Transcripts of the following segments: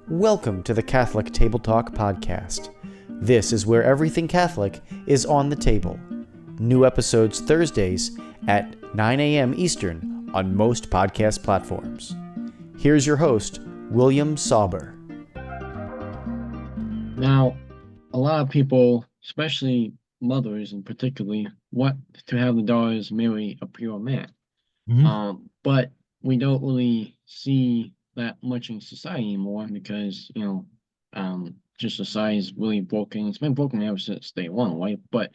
Welcome to the Catholic Table Talk podcast. This is where everything Catholic is on the table. New episodes Thursdays at 9 a.m. Eastern on most podcast platforms. Here's your host, William Sauber. Now, a lot of people, especially mothers and particularly, want to have the daughters marry a pure man. But we don't really see that much in society anymore because, just society is really broken. It's been broken ever since day one, right? But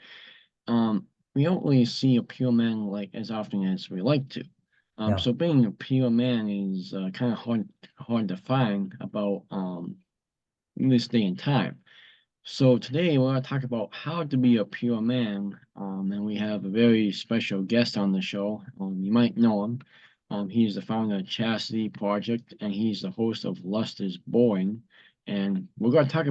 we don't really see a pure man like as often as we like to. So being a pure man is kind of hard to find about this day and time. So today we're going to talk about how to be a pure man, and we have a very special guest on the show. You might know him. He's the founder of Chastity Project, and he's the host of Lust is Boring. And we're going to talk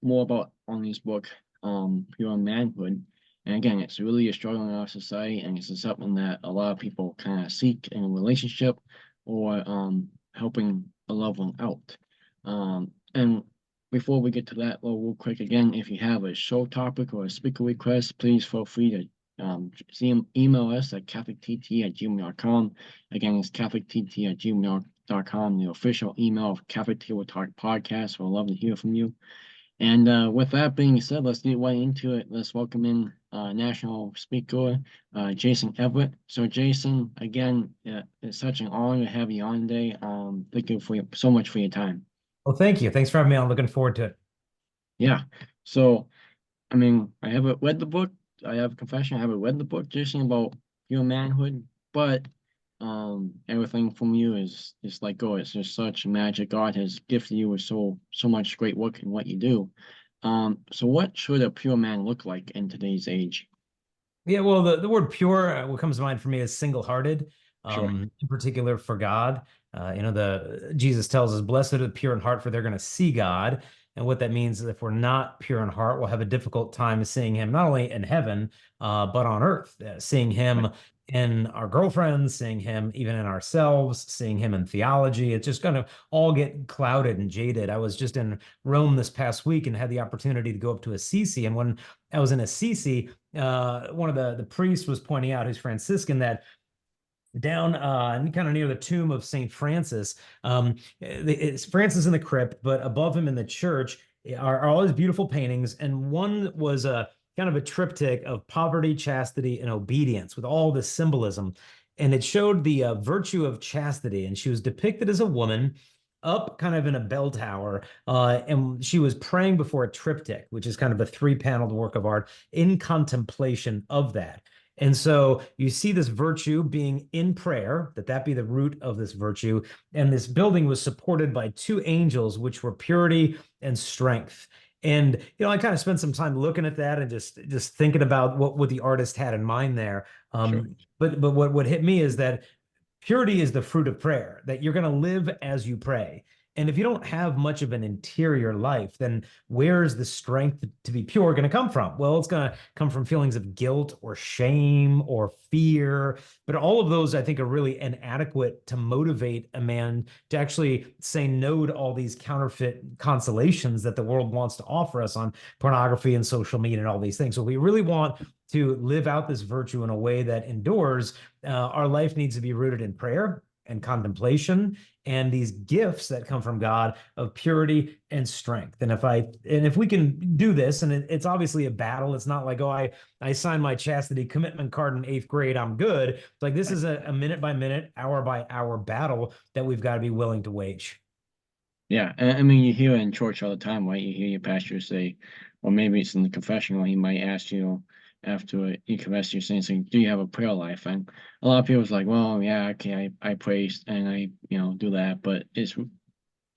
more about on this book, Pure Manhood. And again, it's really a struggle in our society, and it's something that a lot of people kind of seek in a relationship or helping a loved one out. And before we get to that, real quick, again, if you have a show topic or a speaker request, please feel free to email us at catholictt@gmail.com. Again, it's catholictt@gmail.com, the official email of Catholic Table Talk Podcast. We'd love to hear from you. And with that being said, let's get right into it. Let's welcome in national speaker, Jason Evert. So, Jason, again, it's such an honor to have you on today. Thank you so much for your time. Well, thank you. Thanks for having me on. I'm looking forward to it. Yeah. So, I haven't read the book. I have a confession. I haven't read the book, Jason, about your manhood, but everything from you is like, it's just such magic. God has gifted you with so much great work in what you do. So what should a pure man look like in today's age? Yeah, well, the word pure, what comes to mind for me is single-hearted, Sure. in particular for God. Jesus tells us, blessed are the pure in heart, for they're going to see God. And what that means is if we're not pure in heart, we'll have a difficult time seeing him, not only in heaven, but on earth, seeing him in our girlfriends, seeing him even in ourselves, seeing him in theology. It's just going to all get clouded and jaded. I was just in Rome this past week and had the opportunity to go up to Assisi. And when I was in Assisi, one of the priests was pointing out, who's Franciscan, that down kind of near the tomb of St. Francis. It's Francis in the crypt, but above him in the church are all his beautiful paintings. And one was a kind of a triptych of poverty, chastity, and obedience with all this symbolism. And it showed the virtue of chastity. And she was depicted as a woman up kind of in a bell tower, and she was praying before a triptych, which is kind of a 3-paneled work of art in contemplation of that. And so you see this virtue being in prayer, that be the root of this virtue. And this building was supported by 2 angels, which were purity and strength. And, I kind of spent some time looking at that and just thinking about what the artist had in mind there. Sure. But what hit me is that purity is the fruit of prayer, that you're going to live as you pray. And if you don't have much of an interior life, then where's the strength to be pure going to come from? Well, it's going to come from feelings of guilt or shame or fear. But all of those, I think, are really inadequate to motivate a man to actually say no to all these counterfeit consolations that the world wants to offer us on pornography and social media and all these things. So we really want to live out this virtue in a way that endures. Our life needs to be rooted in prayer and contemplation and these gifts that come from God of purity and strength. And if we can do this, and it's obviously a battle, it's not like, I signed my chastity commitment card in 8th grade, I'm good. It's like, this is a minute by minute, hour by hour battle that we've got to be willing to wage. Yeah, you hear it in church all the time, right? You hear your pastor say, or maybe it's in the confessional, he might ask you after you confess your sins, saying, do you have a prayer life? And a lot of people's like, well, yeah, okay, I pray and I, do that. But it's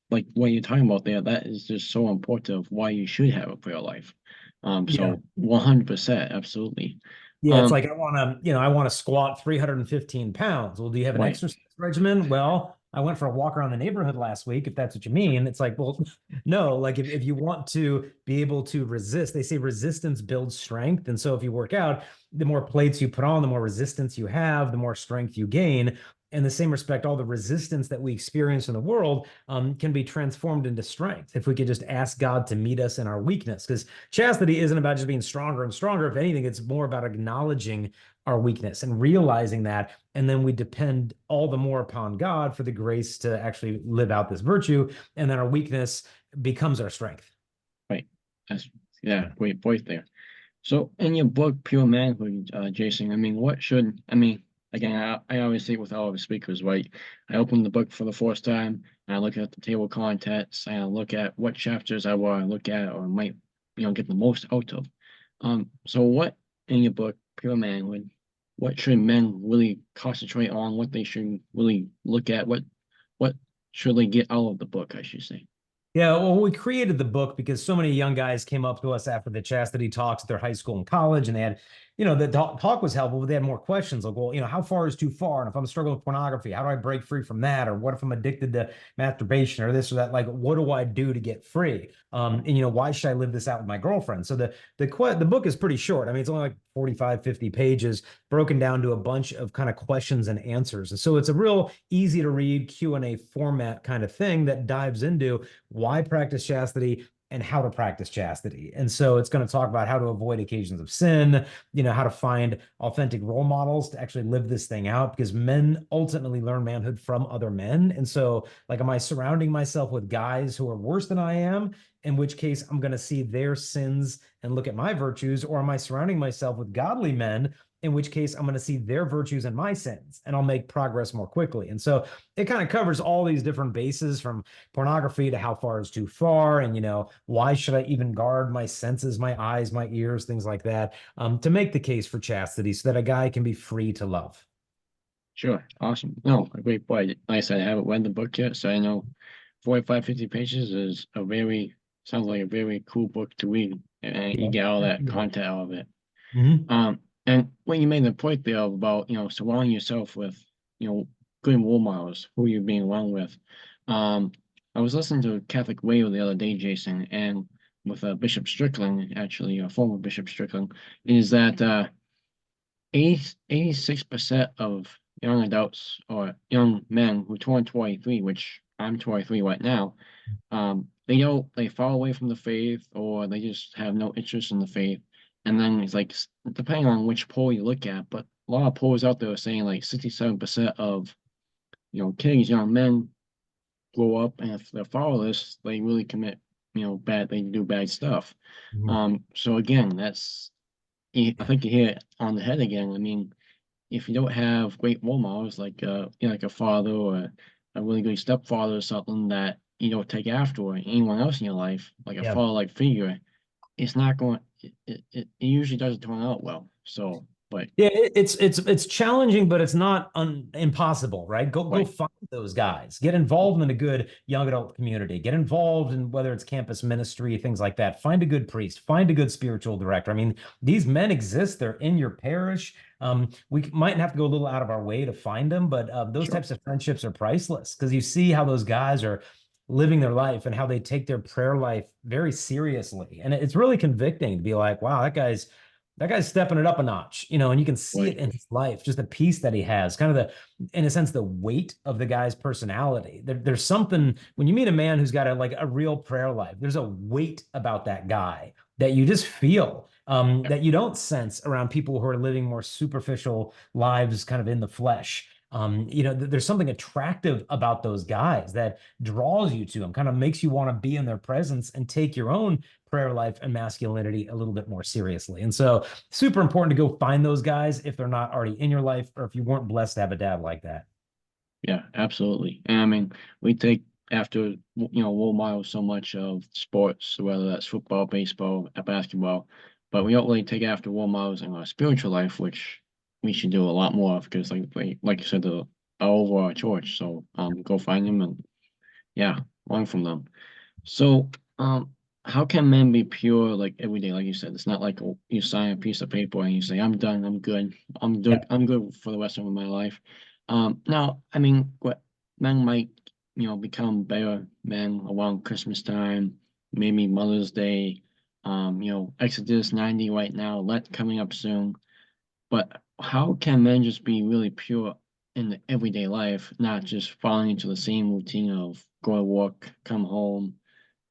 like what you're talking about there, that is just so important of why you should have a prayer life. So 100%, absolutely. Yeah, it's like, I want to squat 315 pounds. Well, do you have an exercise regimen? Well, I went for a walk around the neighborhood last week, if that's what you mean. It's like, well, no, like if you want to be able to resist, they say resistance builds strength. And so if you work out, the more plates you put on, the more resistance you have, the more strength you gain. In the same respect, all the resistance that we experience in the world can be transformed into strength if we could just ask God to meet us in our weakness. Because chastity isn't about just being stronger and stronger. If anything, it's more about acknowledging our weakness and realizing that. And then we depend all the more upon God for the grace to actually live out this virtue. And then our weakness becomes our strength. Right. That's, yeah, great point there. So in your book, Pure Manhood, Jason, I mean, again, I always say it with all of the speakers, right? I open the book for the first time, and I look at the table of contents, and I look at what chapters I want to look at or might, get the most out of. So what in your book, Pure Manhood, what should men really concentrate on? What they should really look at? What should they get out of the book, I should say? Yeah, well, we created the book because so many young guys came up to us after the chastity talks at their high school and college, and they had, the talk was helpful, but they had more questions like, well, how far is too far? And if I'm struggling with pornography, how do I break free from that? Or what if I'm addicted to masturbation or this or that? Like, what do I do to get free? And why should I live this out with my girlfriend? So the book is pretty short. I mean, it's only like 45, 50 pages broken down to a bunch of kind of questions and answers. And so it's a real easy to read Q&A format kind of thing that dives into why practice chastity and how to practice chastity. And so it's going to talk about how to avoid occasions of sin, how to find authentic role models to actually live this thing out, because men ultimately learn manhood from other men. And so, like, am I surrounding myself with guys who are worse than I am? In which case I'm going to see their sins and look at my virtues, or am I surrounding myself with godly men, in which case I'm going to see their virtues and my sins, and I'll make progress more quickly. And so it kind of covers all these different bases, from pornography to how far is too far, and why should I even guard my senses, my eyes, my ears, things like that, to make the case for chastity so that a guy can be free to love. Sure. Awesome. No, a great point. Like I said, I haven't read the book yet, so I know 45, 50 pages is sounds like a very cool book to read, and you get all that content out of it. Mm-hmm. And when you made the point there about, surrounding yourself with, good role models, who you're being around with. I was listening to Catholic Radio the other day, Jason, and with Bishop Strickland, actually, former Bishop Strickland, is that 86% of young adults or young men who turn 23, which I'm 23 right now, they fall away from the faith, or they just have no interest in the faith. And then it's like, depending on which poll you look at, but a lot of polls out there are saying like 67% of, kids, young men grow up, and if they're fatherless, they really commit, they do bad stuff. Mm-hmm. So again, I think you hit it on the head again. I mean, if you don't have great role models like a father or a really good stepfather or something that you don't take after, or anyone else in your life, like a Yeah. father-like figure, it's not going. It usually doesn't turn out well. So, but Yeah, it's challenging, but it's not impossible, right? Go right, find those guys. Get involved in a good young adult community. Get involved in whether it's campus ministry, things like that. Find a good priest. Find a good spiritual director. I mean, these men exist. They're in your parish. We might have to go a little out of our way to find them, but those sure, types of friendships are priceless, because you see how those guys are living their life and how they take their prayer life very seriously. And it's really convicting to be like, wow, that guy's stepping it up a notch, and you can see right, it in his life, just the peace that he has, kind of in a sense, the weight of the guy's personality. There's something when you meet a man who's got a real prayer life, there's a weight about that guy that you just feel, that you don't sense around people who are living more superficial lives kind of in the flesh. There's something attractive about those guys that draws you to them, kind of makes you want to be in their presence and take your own prayer life and masculinity a little bit more seriously. And so super important to go find those guys if they're not already in your life, or if you weren't blessed to have a dad like that. yeah, absolutely. And I mean, we take after role models so much of sports, whether that's football, baseball, basketball, but we don't really take after role models in our spiritual life, which we should do a lot more of, because like you said, they're all over our church. So go find them and yeah, learn from them. So how can men be pure like every day? Like you said, it's not like you sign a piece of paper and you say, I'm done, I'm good, Yeah. I'm good for the rest of my life. Now, I mean, what men might, become better men around Christmas time, maybe Mother's Day, Exodus 90 right now, Let coming up soon. But how can men just be really pure in the everyday life, not just falling into the same routine of go to work, come home,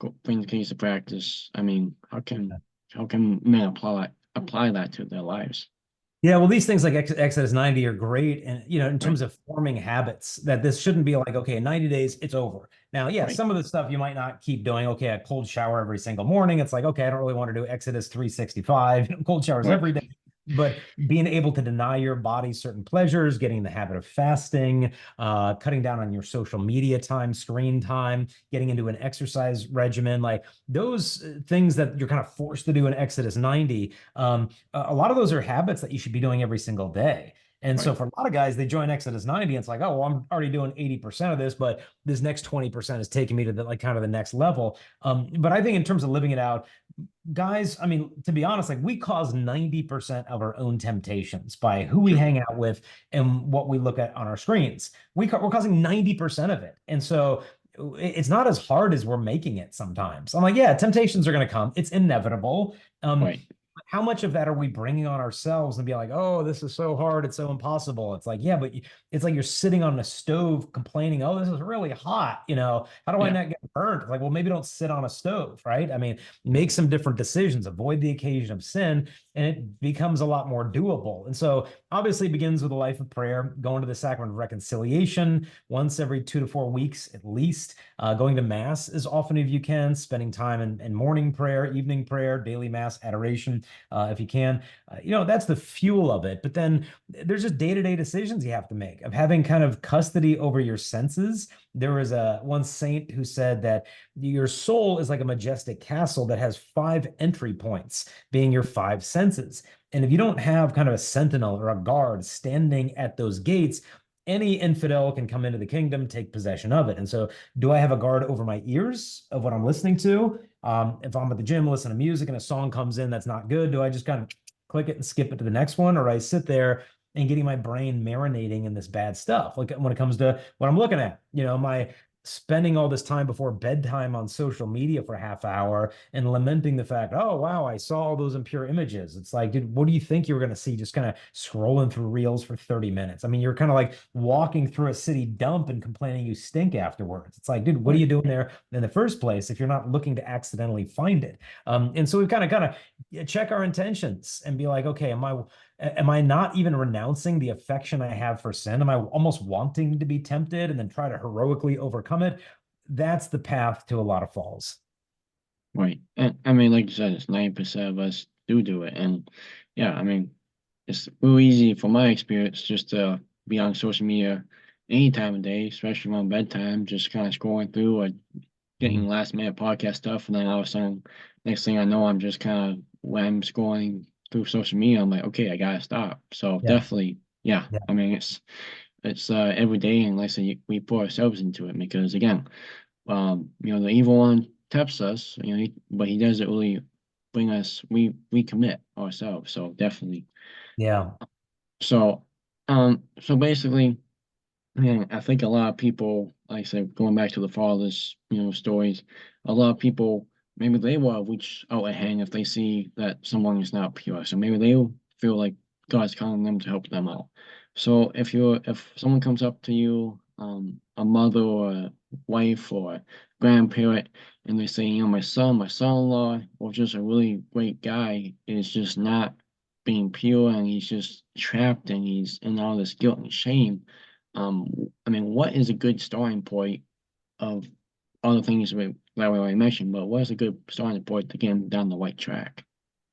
go bring the kids to practice. I mean, how can men apply that to their lives? Yeah, well, these things like Exodus 90 are great. And, in Right, terms of forming habits, that this shouldn't be like, okay, 90 days, it's over. Now, yeah, right, some of the stuff you might not keep doing. Okay, a cold shower every single morning. It's like, okay, I don't really want to do Exodus 365, cold showers right, every day. But being able to deny your body certain pleasures, getting the habit of fasting, cutting down on your social media time, screen time, getting into an exercise regimen, like those things that you're kind of forced to do in Exodus 90. A lot of those are habits that you should be doing every single day. And so right, for a lot of guys, they join Exodus 90 and it's like, oh, well, I'm already doing 80% of this, but this next 20% is taking me to the like kind of the next level. But I think in terms of living it out, guys, I mean, to be honest, like we cause 90% of our own temptations by who we true, hang out with and what we look at on our screens. We're causing 90% of it. And so it's not as hard as we're making it sometimes. I'm like, yeah, temptations are going to come. It's inevitable. right, How much of that are we bringing on ourselves and be like, oh, this is so hard, it's so impossible? It's like, yeah, but it's like you're sitting on a stove complaining, oh, this is really hot. How do I yeah, not get burnt? Like, well, maybe don't sit on a stove, right? I mean, make some different decisions, avoid the occasion of sin, and it becomes a lot more doable. And so obviously it begins with a life of prayer, going to the sacrament of reconciliation once every 2 to 4 weeks at least, going to mass as often as you can, spending time in morning prayer, evening prayer, daily mass adoration, if you can. That's the fuel of it. But then there's just day-to-day decisions you have to make of having kind of custody over your senses. There was one saint who said that your soul is like a majestic castle that has 5 entry points, being your 5 senses. And if you don't have kind of a sentinel or a guard standing at those gates, any infidel can come into the kingdom, take possession of it. And so, do I have a guard over my ears of what I'm listening to? If I'm at the gym, listen to music and a song comes in that's not good, do I just kind of click it and skip it to the next one? Or I sit there and getting my brain marinating in this bad stuff? Like when it comes to what I'm looking at, my spending all this time before bedtime on social media for a half hour and lamenting the fact, oh, wow, I saw all those impure images. It's like, dude, what do you think you were going to see just kind of scrolling through reels for 30 minutes? I mean, you're kind of like walking through a city dump and complaining you stink afterwards. It's like, dude, what are right, you doing there in the first place if you're not looking to accidentally find it? And so we've kind of check our intentions and be like, okay, am I not even renouncing the affection I have for sin? Am I almost wanting to be tempted and then try to heroically overcome it? That's the path to a lot of falls. right. And I mean, like you said, it's 90% of us do it, and yeah, I mean, it's real easy from my experience just to be on social media any time of day, especially around bedtime, just kind of scrolling through or getting Mhm. last minute podcast stuff, and then all of a sudden, next thing I know, I'm just kind of when I'm scrolling through social media, I'm like, okay, I gotta stop. So Yeah. definitely, yeah. Yeah. I mean, it's every day, and like I said, we put ourselves into it because again, the evil one tempts us, but he doesn't really bring us. We commit ourselves. So definitely. Yeah. So, so basically. Yeah, I think a lot of people, like I said, going back to the father's, stories, a lot of people maybe they will reach out a hand if they see that someone is not pure. So maybe they'll feel like God's calling them to help them out. So if someone comes up to you, a mother or a wife or a grandparent, and they say, my son, my son-in-law, or just a really great guy is just not being pure and he's just trapped and he's in all this guilt and shame. I mean, what is a good starting point of all the things that we already mentioned, but what is a good starting point to get him down the right track?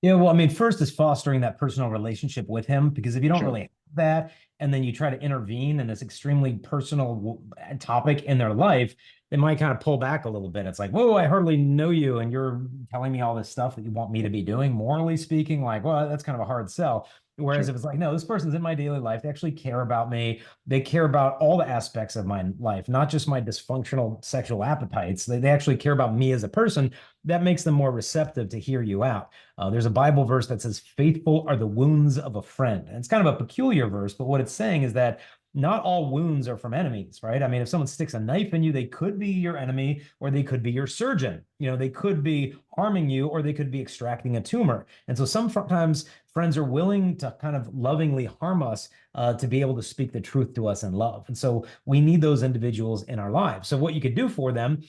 Yeah, well, I mean, first is fostering that personal relationship with him, because if you don't True. really have that, and then you try to intervene in this extremely personal topic in their life, they might kind of pull back a little bit. It's like, whoa, I hardly know you, and you're telling me all this stuff that you want me to be doing, morally speaking. Like, well, that's kind of a hard sell. Whereas True. if it's like, no, this person's in my daily life, they actually care about me. They care about all the aspects of my life, not just my dysfunctional sexual appetites. They actually care about me as a person. That makes them more receptive to hear you out. There's a Bible verse that says, faithful are the wounds of a friend. And it's kind of a peculiar verse, but what it's saying is that not all wounds are from enemies, right? I mean, if someone sticks a knife in you, they could be your enemy, or they could be your surgeon. They could be harming you, or they could be extracting a tumor. And so sometimes friends are willing to kind of lovingly harm us to be able to speak the truth to us in love. And so we need those individuals in our lives. So what you could do for them,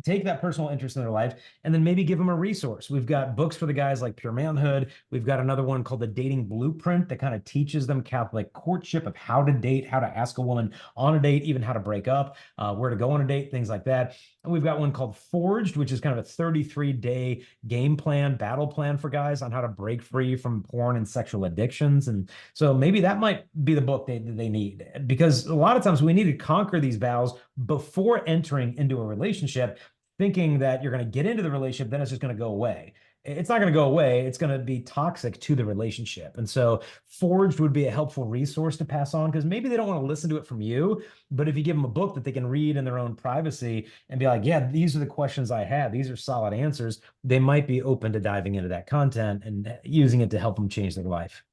take that personal interest in their life and then maybe give them a resource. We've got books for the guys like Pure Manhood. We've got another one called The Dating Blueprint that kind of teaches them Catholic courtship, of how to date, how to ask a woman on a date, even how to break up, where to go on a date, things like that. And we've got one called Forged, which is kind of a 33-day game plan, battle plan for guys on how to break free from porn and sexual addictions. And so maybe that might be the book they need, because a lot of times we need to conquer these battles before entering into a relationship, thinking that you're going to get into the relationship, then it's just going to go away. It's not going to go away. It's going to be toxic to the relationship. And so Forged would be a helpful resource to pass on, because maybe they don't want to listen to it from you, but if you give them a book that they can read in their own privacy and be like, yeah, these are the questions I had, these are solid answers, they might be open to diving into that content and using it to help them change their life.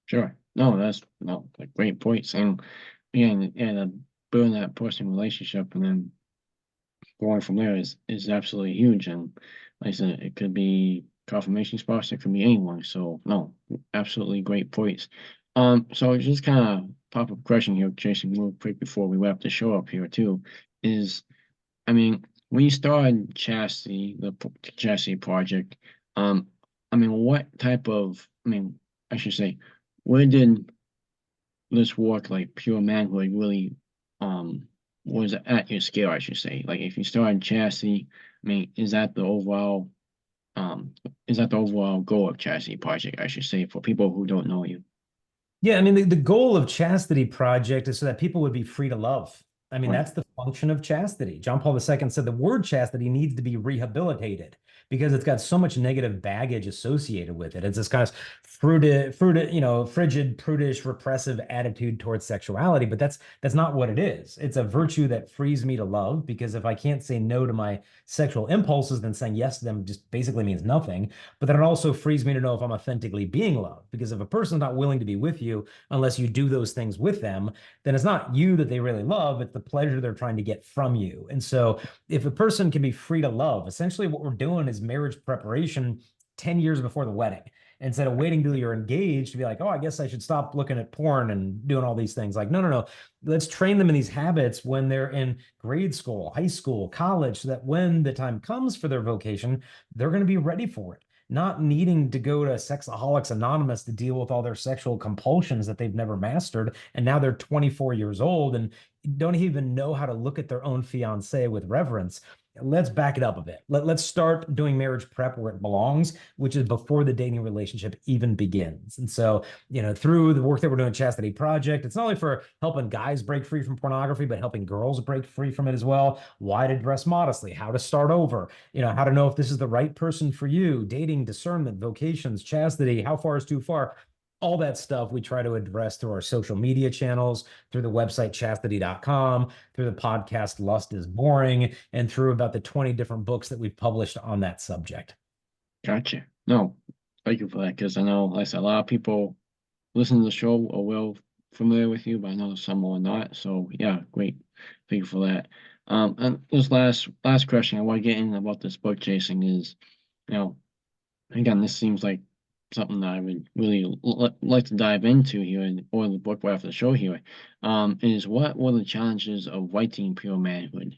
Sure. No, that's like great points. And building that personal relationship and then going from there is absolutely huge. And like I said, it could be confirmation spouse, it could be anyone. So no, absolutely great points. So just kind of pop up question here, Jason, real quick before we wrap the show up here too, is, I mean, when you started Chastity, the Chastity Project, I mean, what type of, I should say, where did this work, like Pure Manhood, really was at your scale, I should say? Like, if you started Chastity, I mean, is that the overall goal of Chastity Project, I should say, for people who don't know you? Yeah, I mean, the goal of Chastity Project is so that people would be free to love. I mean, Right. that's the function of chastity. John Paul II said the word chastity needs to be rehabilitated because it's got so much negative baggage associated with it. It's this kind of frigid, prudish, repressive attitude towards sexuality, but that's not what it is. It's a virtue that frees me to love, because if I can't say no to my sexual impulses, then saying yes to them just basically means nothing. But then it also frees me to know if I'm authentically being loved, because if a person's not willing to be with you unless you do those things with them, then it's not you that they really love, it's the pleasure they're trying to get from you. And so if a person can be free to love, essentially what we're doing is marriage preparation 10 years before the wedding. Instead of waiting till you're engaged to be like, oh, I guess I should stop looking at porn and doing all these things. Like, no. Let's train them in these habits when they're in grade school, high school, college, so that when the time comes for their vocation, they're going to be ready for it, not needing to go to Sexaholics Anonymous to deal with all their sexual compulsions that they've never mastered. And now they're 24 years old and don't even know how to look at their own fiance with reverence. Let's back it up a bit. Let's start doing marriage prep where it belongs, which is before the dating relationship even begins. And so, through the work that we're doing at Chastity Project, it's not only for helping guys break free from pornography, but helping girls break free from it as well. Why to dress modestly, how to start over, how to know if this is the right person for you, dating, discernment, vocations, chastity, how far is too far. All that stuff we try to address through our social media channels, through the website chastity.com, through the podcast Lust is Boring, and through about the 20 different books that we've published on that subject. Gotcha. No, thank you for that, because I know, like I said, a lot of people listen to the show are well familiar with you, but I know some are not. So yeah, great. Thank you for that. And this last question I want to get in about this book, Jason, is, again, this seems like something that I would really like to dive into here, or the book right after the show here, is what were the challenges of writing Pure Manhood?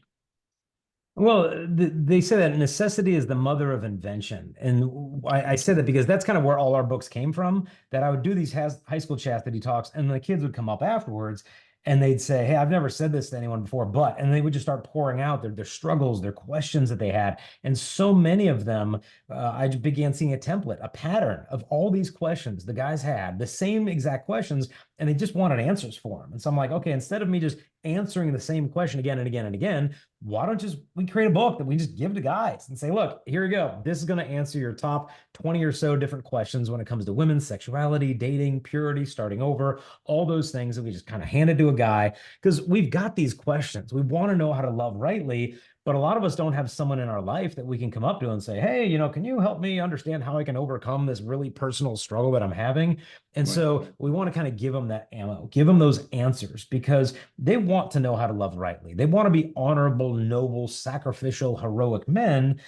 Well, they say that necessity is the mother of invention. And I say that because that's kind of where all our books came from, that I would do these high school chastity talks, and the kids would come up afterwards and they'd say, hey, I've never said this to anyone before, and they would just start pouring out their struggles, their questions that they had. And so many of them, I began seeing a template, a pattern of all these questions the guys had, the same exact questions, and they just wanted answers for them. And so I'm like, okay, instead of me just answering the same question again and again and again, why don't we create a book that we just give to guys and say, look, here you go. This is going to answer your top 20 or so different questions when it comes to women's sexuality, dating, purity, starting over, all those things that we just kind of hand it to a guy, because we've got these questions. We want to know how to love rightly, But a lot of us don't have someone in our life that we can come up to and say, hey, can you help me understand how I can overcome this really personal struggle that I'm having? And Right. so we want to kind of give them that ammo, give them those answers, because they want to know how to love rightly. They want to be honorable, noble, sacrificial, heroic men.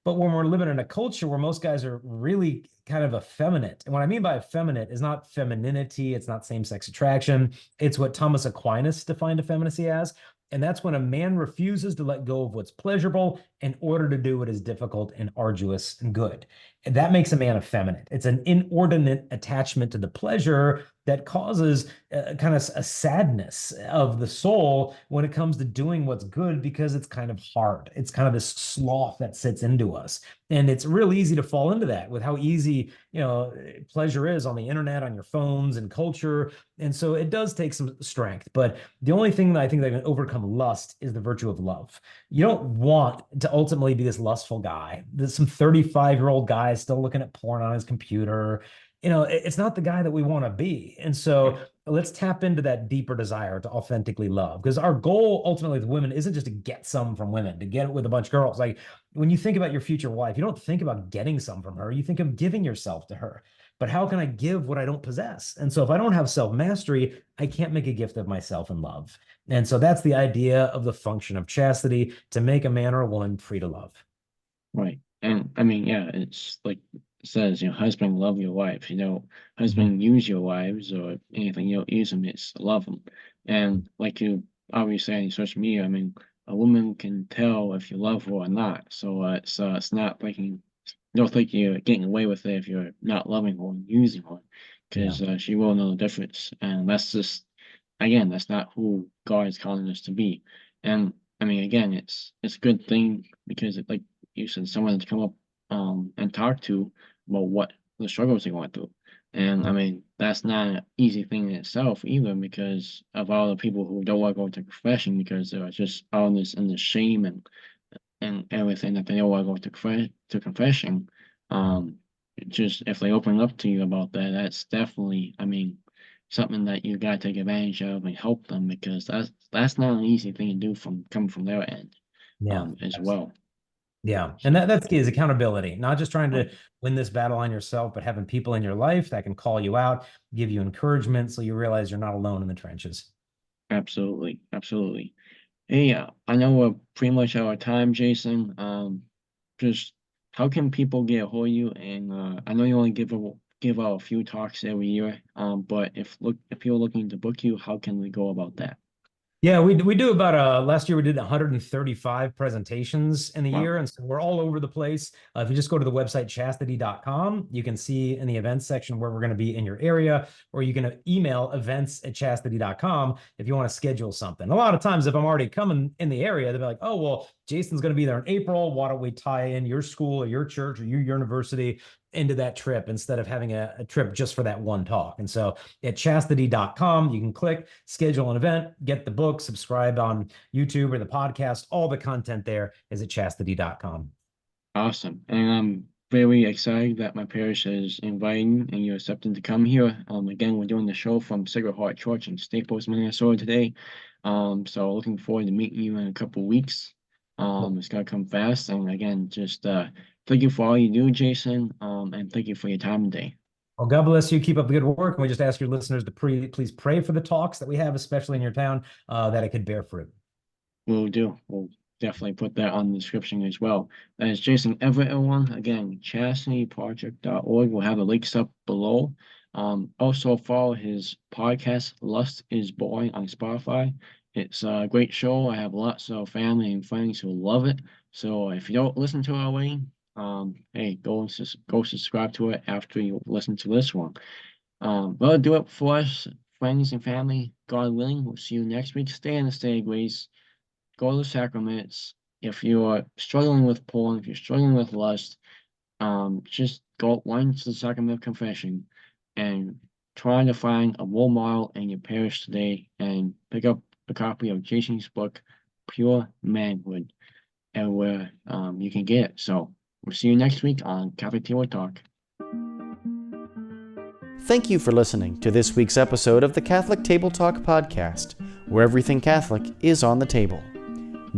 But when we're living in a culture where most guys are really kind of effeminate, and what I mean by effeminate is not femininity, it's not same-sex attraction, it's what Thomas Aquinas defined effeminacy as. And that's when a man refuses to let go of what's pleasurable in order to do what is difficult and arduous and good. And that makes a man effeminate. It's an inordinate attachment to the pleasure that causes kind of a sadness of the soul when it comes to doing what's good, because it's kind of hard. It's kind of this sloth that sits into us. And it's real easy to fall into that with how easy, pleasure is on the internet, on your phones and culture. And so it does take some strength. But the only thing that I think that can overcome lust is the virtue of love. You don't want to ultimately be this lustful guy. There's some 35-year-old guy still looking at porn on his computer. It's not the guy that we want to be. And so let's tap into that deeper desire to authentically love, because our goal ultimately with women isn't just to get some from women, to get it with a bunch of girls. Like when you think about your future wife, you don't think about getting some from her. You think of giving yourself to her. But how can I give what I don't possess? And so if I don't have self-mastery, I can't make a gift of myself in love. And so that's the idea of the function of chastity, to make a man or a woman free to love. Right. And I mean, yeah, it's like it says, husband, love your wife. Husband, use your wives, or anything, use them, it's love them. And like you obviously on social media, I mean, a woman can tell if you love her or not. So it's not like you don't think you're getting away with it if you're not loving her and using her, because she will know the difference. And that's just, again, that's not who God is calling us to be. And I mean, again, it's a good thing, because like you said, someone to come up and talk to about what the struggles they're going through. And I mean, that's not an easy thing in itself either, because of all the people who don't want to go to confession, because they're just all in this shame and everything that they don't want to go to confession. Just if they open up to you about that, that's definitely, I mean, something that you gotta take advantage of and help them, because that's not an easy thing to do coming from their end, as well. Yeah. And that's key, is accountability, not just trying to win this battle on yourself, but having people in your life that can call you out, give you encouragement, so you realize you're not alone in the trenches. Absolutely. Absolutely. Hey, I know we're pretty much out of time, Jason. Just how can people get a hold of you? And I know you only give out a few talks every year. But if you're looking to book you, how can we go about that? Yeah, we do about last year we did 135 presentations in a Wow. year, and so we're all over the place. If you just go to the website chastity.com, you can see in the events section where we're going to be in your area, or you can email events@chastity.com if you want to schedule something. A lot of times, if I'm already coming in the area, they'll be like, "Oh, well, Jason's going to be there in April. Why don't we tie in your school or your church or your university into that trip, instead of having a trip just for that one talk?" And so at chastity.com, you can click schedule an event, get the book, subscribe on YouTube or the podcast. All the content there is at chastity.com. Awesome. And I'm very excited that my parish is inviting and you're accepting to come here. Again, we're doing the show from Sacred Heart Church in Staples, Minnesota today. So looking forward to meeting you in a couple of weeks. It's gonna come fast. And again, just thank you for all you do, Jason. And thank you for your time today. Well, God bless you. Keep up the good work. And we just ask your listeners to please pray for the talks that we have, especially in your town, that it could bear fruit. We'll do. We'll definitely put that on the description as well. That is Jason Evert, everyone. Again, chastityproject.org. We'll have the links up below. Also follow his podcast, Lust is Boring, on Spotify. It's a great show. I have lots of family and friends who love it. So if you don't listen to it already, hey, go subscribe to it after you listen to this one. Well, do it for us, friends and family. God willing, we'll see you next week. Stay in the state of grace. Go to the sacraments. If you're struggling with porn, if you're struggling with lust, just go to the sacrament of confession and try to find a role model in your parish today, and pick up a copy of Jason's book, Pure Manhood, everywhere you can get it. So we'll see you next week on Catholic Table Talk. Thank you for listening to this week's episode of the Catholic Table Talk podcast, where everything Catholic is on the table.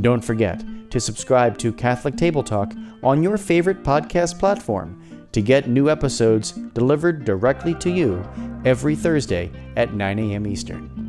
Don't forget to subscribe to Catholic Table Talk on your favorite podcast platform to get new episodes delivered directly to you every Thursday at 9 a.m. Eastern.